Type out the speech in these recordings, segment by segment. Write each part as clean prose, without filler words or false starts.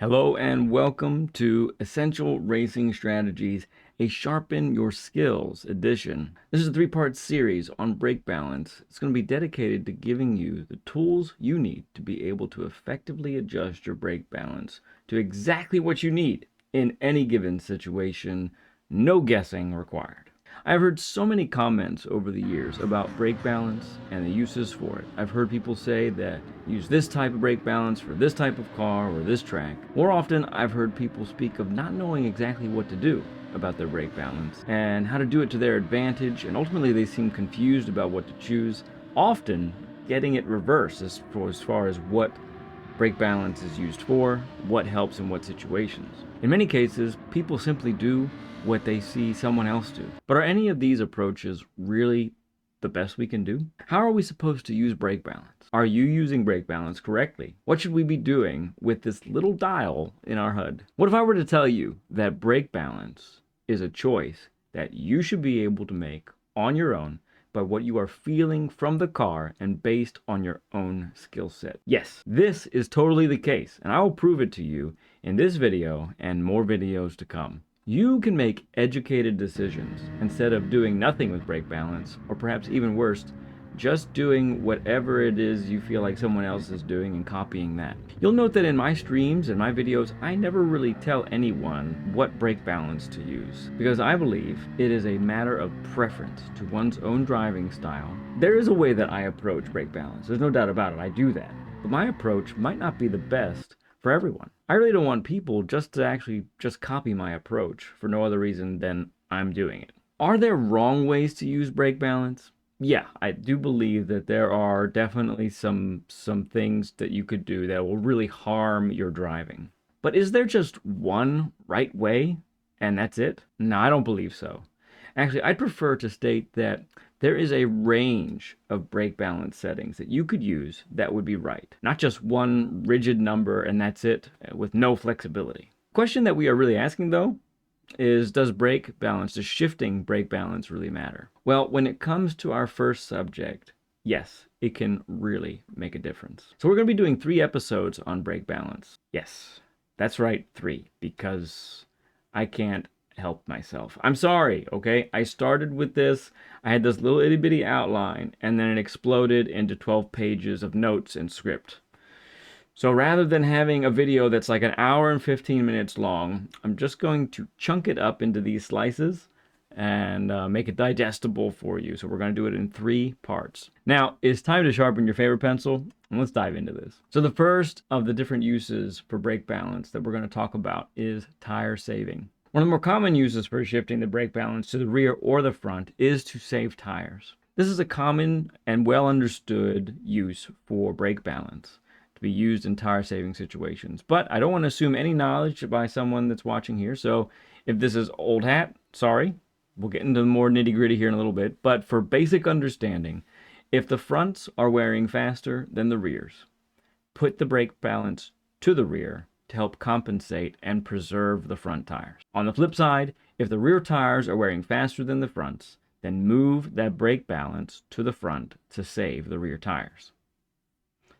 Hello and welcome to Essential Racing Strategies, a Sharpen Your Skills edition. This is a three-part series on brake balance. It's going to be dedicated to giving you the tools you need to be able to effectively adjust your brake balance to exactly what you need in any given situation, no guessing required. I've heard so many comments over the years about brake balance and the uses for it. I've heard people say that use this type of brake balance for this type of car or this track. More often, I've heard people speak of not knowing exactly what to do about their brake balance and how to do it to their advantage, and ultimately they seem confused about what to choose, often getting it reversed as far as what brake balance is used for, what helps in what situations. In many cases, people simply do what they see someone else do. But are any of these approaches really the best we can do? How are we supposed to use brake balance? Are you using brake balance correctly? What should we be doing with this little dial in our HUD? What if I were to tell you that brake balance is a choice that you should be able to make on your own by what you are feeling from the car and based on your own skill set? Yes, this is totally the case, and I will prove it to you in this video and more videos to come. You can make educated decisions instead of doing nothing with brake balance, or perhaps even worse, just doing whatever it is you feel like someone else is doing and copying that. You'll note that in my streams and my videos, I never really tell anyone what brake balance to use, because I believe it is a matter of preference to one's own driving style. There is a way that I approach brake balance, there's no doubt about it, I do that. But my approach might not be the best for everyone. I really don't want people just to actually just copy my approach for no other reason than I'm doing it. Are there wrong ways to use brake balance? Yeah, I do believe that there are definitely some things that you could do that will really harm your driving. But is there just one right way and that's it? No, I don't believe so. Actually, I'd prefer to state that there is a range of brake balance settings that you could use that would be right. Not just one rigid number and that's it, with no flexibility. The question that we are really asking though is, does shifting brake balance really matter? Well, when it comes to our first subject, yes, it can really make a difference. So we're going to be doing 3 episodes on brake balance. Yes, that's right, 3, because I can't help myself. I'm sorry, okay? I started with this, I had this little itty bitty outline, and then it exploded into 12 pages of notes and script. So rather than having a video that's like an hour and 15 minutes long, I'm just going to chunk it up into these slices and make it digestible for you. So we're going to do it in 3 parts. Now, it's time to sharpen your favorite pencil, and let's dive into this. So the first of the different uses for brake balance that we're going to talk about is tire saving. One of the more common uses for shifting the brake balance to the rear or the front is to save tires. This is a common and well understood use for brake balance to be used in tire saving situations. But I don't want to assume any knowledge by someone that's watching here. So if this is old hat, sorry, we'll get into the more nitty gritty here in a little bit. But for basic understanding, if the fronts are wearing faster than the rears, put the brake balance to the rear to help compensate and preserve the front tires. On the flip side, if the rear tires are wearing faster than the fronts, then move that brake balance to the front to save the rear tires.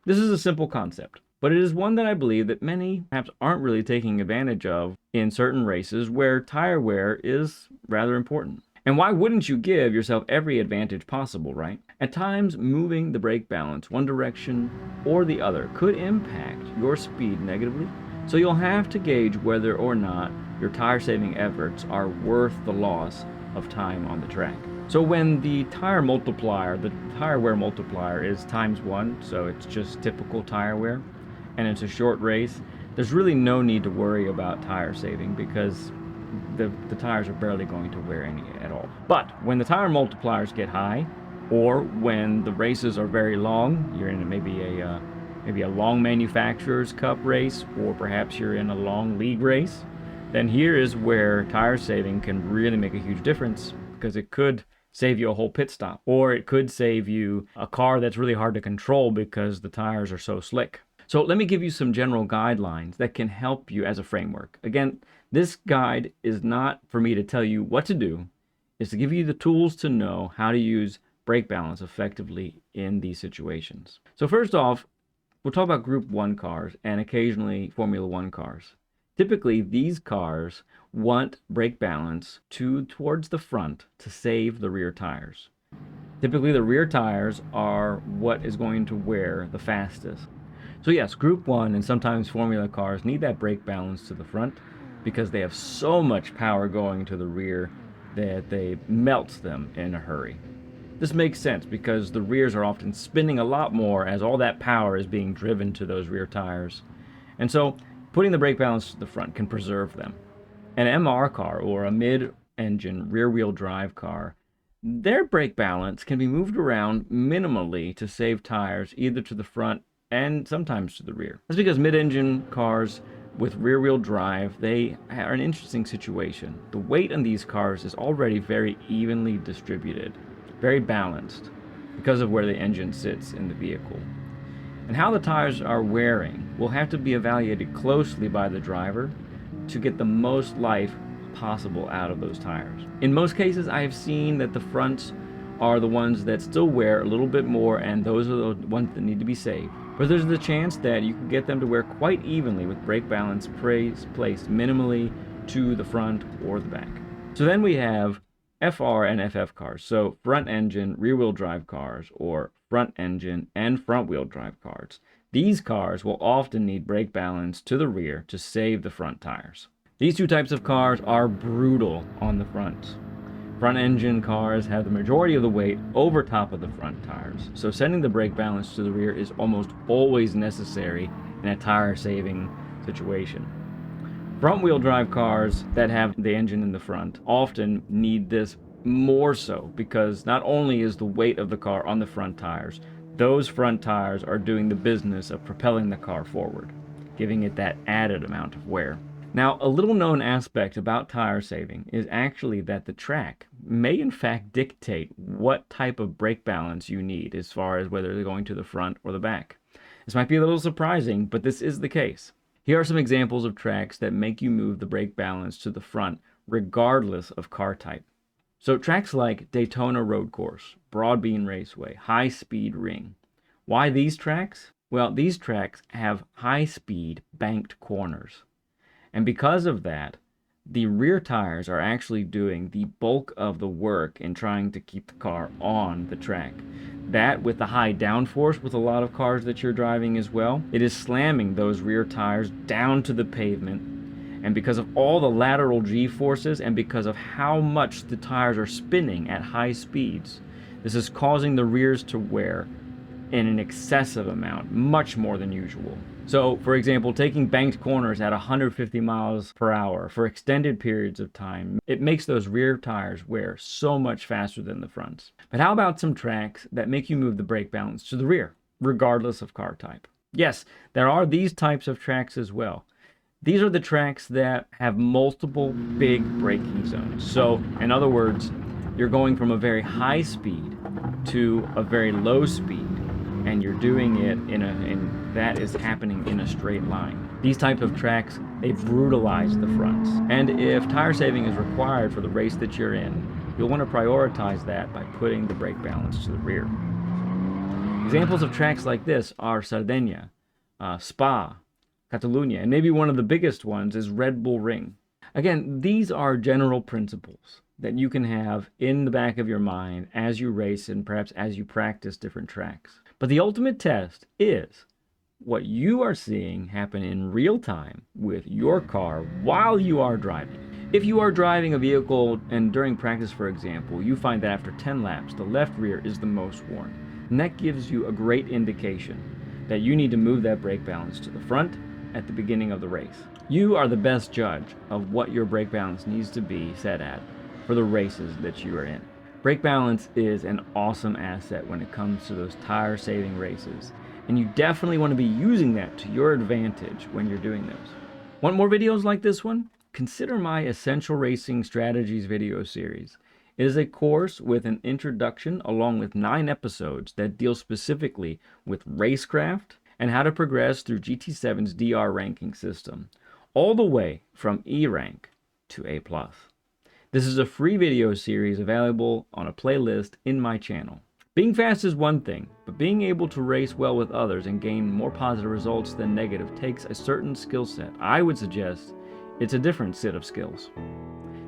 This is a simple concept, but it is one that I believe that many perhaps aren't really taking advantage of in certain races where tire wear is rather important. And why wouldn't you give yourself every advantage possible, right? At times, moving the brake balance one direction or the other could impact your speed negatively. So you'll have to gauge whether or not your tire saving efforts are worth the loss of time on the track. So when the tire wear multiplier is ×1, so it's just typical tire wear, and it's a short race, there's really no need to worry about tire saving because the tires are barely going to wear any at all. But when the tire multipliers get high, or when the races are very long, you're in maybe a long manufacturer's cup race, or perhaps you're in a long league race, then here is where tire saving can really make a huge difference, because it could save you a whole pit stop, or it could save you a car that's really hard to control because the tires are so slick. So let me give you some general guidelines that can help you as a framework. Again, this guide is not for me to tell you what to do, it's to give you the tools to know how to use brake balance effectively in these situations. So first off, We'll talk about Group 1 cars and occasionally Formula 1 cars. Typically, these cars want brake balance towards the front to save the rear tires. Typically, the rear tires are what is going to wear the fastest. So yes, Group 1 and sometimes Formula cars need that brake balance to the front because they have so much power going to the rear that they melt them in a hurry. This makes sense because the rears are often spinning a lot more as all that power is being driven to those rear tires. And so putting the brake balance to the front can preserve them. An MR car or a mid-engine rear-wheel drive car, their brake balance can be moved around minimally to save tires either to the front and sometimes to the rear. That's because mid-engine cars with rear-wheel drive, they are an interesting situation. The weight on these cars is already very evenly distributed, very balanced, because of where the engine sits in the vehicle. And how the tires are wearing will have to be evaluated closely by the driver to get the most life possible out of those tires. In most cases, I have seen that the fronts are the ones that still wear a little bit more, and those are the ones that need to be saved. But there's the chance that you can get them to wear quite evenly with brake balance placed minimally to the front or the back. So then we have FR and FF cars, so front engine rear-wheel drive cars or front engine and front-wheel drive cars. These cars will often need brake balance to the rear to save the front tires. These two types of cars are brutal on the front. Front engine cars have the majority of the weight over top of the front tires, so sending the brake balance to the rear is almost always necessary in a tire saving situation. Front-wheel drive cars that have the engine in the front often need this more so because not only is the weight of the car on the front tires, those front tires are doing the business of propelling the car forward, giving it that added amount of wear. Now, a little known aspect about tire saving is actually that the track may in fact dictate what type of brake balance you need as far as whether they're going to the front or the back. This might be a little surprising, but this is the case. Here are some examples of tracks that make you move the brake balance to the front regardless of car type. So tracks like Daytona Road Course, Broadbean Raceway, High Speed Ring. Why these tracks? Well, these tracks have high-speed banked corners. And because of that, the rear tires are actually doing the bulk of the work in trying to keep the car on the track. That, with the high downforce with a lot of cars that you're driving as well, it is slamming those rear tires down to the pavement. And because of all the lateral G-forces and because of how much the tires are spinning at high speeds, this is causing the rears to wear in an excessive amount, much more than usual. So, for example, taking banked corners at 150 miles per hour for extended periods of time, it makes those rear tires wear so much faster than the fronts. But how about some tracks that make you move the brake balance to the rear, regardless of car type? Yes, there are these types of tracks as well. These are the tracks that have multiple big braking zones. So, in other words, you're going from a very high speed to a very low speed, and you're doing it and that is happening in a straight line. These types of tracks, they brutalize the fronts. And if tire saving is required for the race that you're in, you'll want to prioritize that by putting the brake balance to the rear. Examples of tracks like this are Sardinia, Spa, Catalunya, and maybe one of the biggest ones is Red Bull Ring. Again, these are general principles that you can have in the back of your mind as you race and perhaps as you practice different tracks. But the ultimate test is what you are seeing happen in real time with your car while you are driving. If you are driving a vehicle and during practice, for example, you find that after 10 laps, the left rear is the most worn. And that gives you a great indication that you need to move that brake balance to the front at the beginning of the race. You are the best judge of what your brake balance needs to be set at for the races that you are in. Brake balance is an awesome asset when it comes to those tire-saving races, and you definitely want to be using that to your advantage when you're doing those. Want more videos like this one? Consider my Essential Racing Strategies video series. It is a course with an introduction along with 9 episodes that deal specifically with racecraft and how to progress through GT7's DR ranking system, all the way from E rank to A+. This is a free video series available on a playlist in my channel. Being fast is one thing, but being able to race well with others and gain more positive results than negative takes a certain skill set. I would suggest it's a different set of skills.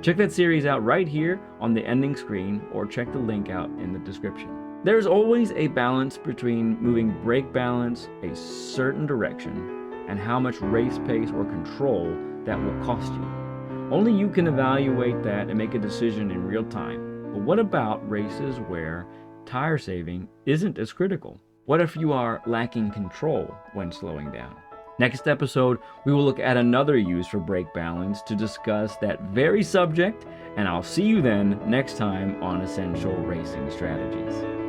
Check that series out right here on the ending screen, or check the link out in the description. There's always a balance between moving brake balance a certain direction and how much race pace or control that will cost you. Only you can evaluate that and make a decision in real time. But what about races where tire saving isn't as critical? What if you are lacking control when slowing down? Next episode, we will look at another use for brake balance to discuss that very subject, and I'll see you then next time on Essential Racing Strategies.